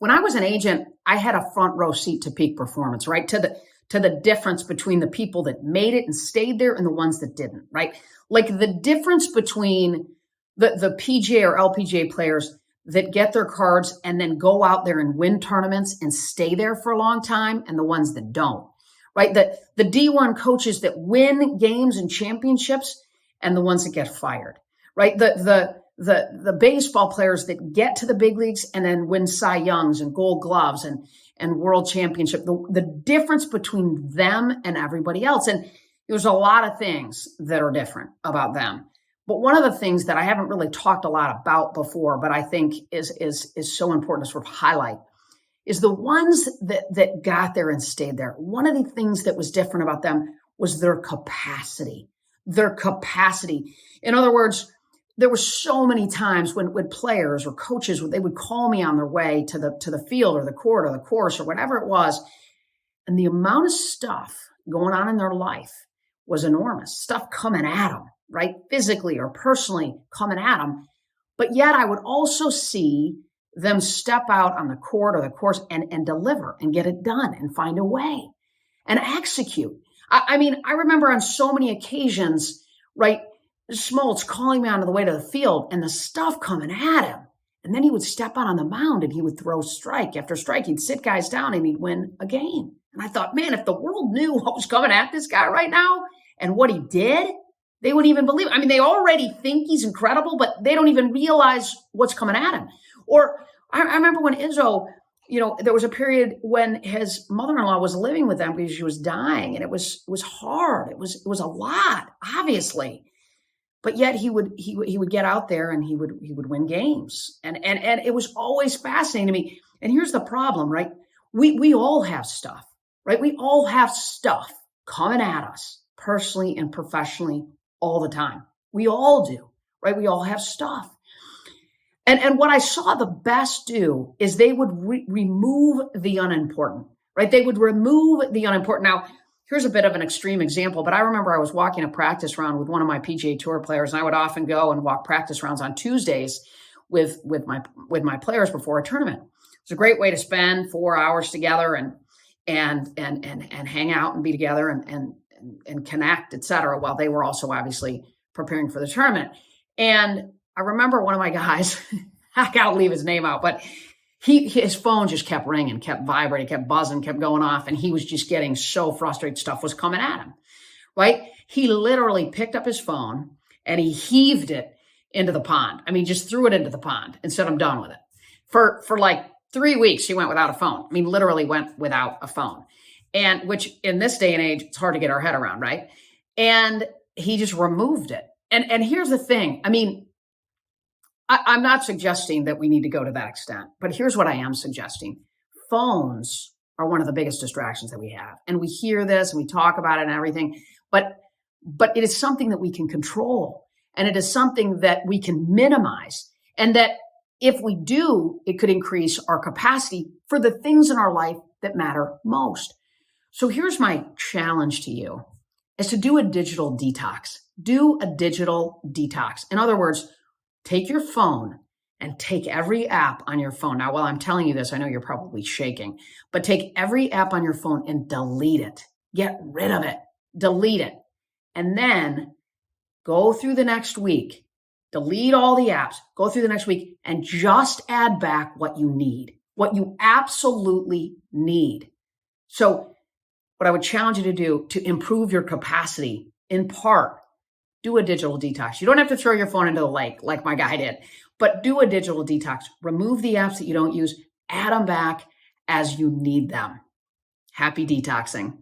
when I was an agent, I had a front row seat to peak performance, right? To the difference between the people that made it and stayed there and the ones that didn't, right? Like the difference between the PGA or LPGA players that get their cards and then go out there and win tournaments and stay there for a long time and the ones that don't, right? The D1 coaches that win games and championships and the ones that get fired, right? The baseball players that get to the big leagues and then win Cy Youngs and Gold Gloves and World Championship, the difference between them and everybody else. And there's a lot of things that are different about them. But one of the things that I haven't really talked a lot about before, but I think is so important to sort of highlight, is the ones that got there and stayed there. One of the things that was different about them was their capacity. Their capacity. In other words, there were so many times when players or coaches, they would call me on their way to the field or the court or the course or whatever it was. And the amount of stuff going on in their life was enormous. Stuff coming at them, right? Physically or personally coming at them. But yet I would also see them step out on the court or the course and deliver and get it done and find a way and execute. I mean, I remember on so many occasions, right, Smoltz calling me onto the way to the field and the stuff coming at him. And then he would step out on the mound and he would throw strike after strike. He'd sit guys down and he'd win a game. And I thought, man, if the world knew what was coming at this guy right now and what he did, they wouldn't even believe it. I mean, they already think he's incredible, but they don't even realize what's coming at him. Or I remember when Izzo, there was a period when his mother-in-law was living with them because she was dying, and it was hard. It was a lot, obviously. But yet he would get out there and he would win games. And it was always fascinating to me. And here's the problem, right? We all have stuff, right? We all have stuff coming at us personally and professionally all the time. We all do, right? We all have stuff. And what I saw the best do is they would remove the unimportant, right? They would remove the unimportant. Now, here's a bit of an extreme example, but I remember I was walking a practice round with one of my PGA Tour players, and I would often go and walk practice rounds on Tuesdays with my players before a tournament. It's a great way to spend 4 hours together and hang out and be together and connect, et cetera, while they were also obviously preparing for the tournament. And I remember one of my guys, I gotta leave his name out, but his phone just kept ringing, kept vibrating, kept buzzing, kept going off. And he was just getting so frustrated. Stuff was coming at him, right? He literally picked up his phone and he heaved it into the pond. I mean, just threw it into the pond and said, I'm done with it. For like 3 weeks, he went without a phone. I mean, literally went without a phone. And which in this day and age, it's hard to get our head around, right? And he just removed it. And here's the thing. I mean, I'm not suggesting that we need to go to that extent, but here's what I am suggesting. Phones are one of the biggest distractions that we have. And we hear this and we talk about it and everything, but it is something that we can control. And it is something that we can minimize. And that if we do, it could increase our capacity for the things in our life that matter most. So here's my challenge to you, is to do a digital detox. Do a digital detox. In other words, take your phone and take every app on your phone. Now, while I'm telling you this, I know you're probably shaking, but take every app on your phone and delete it. Get rid of it. Delete it. And then go through the next week. Delete all the apps. Go through the next week and just add back what you need, what you absolutely need. So what I would challenge you to do to improve your capacity, in part, do a digital detox. You don't have to throw your phone into the lake like my guy did, but do a digital detox. Remove the apps that you don't use, add them back as you need them. Happy detoxing.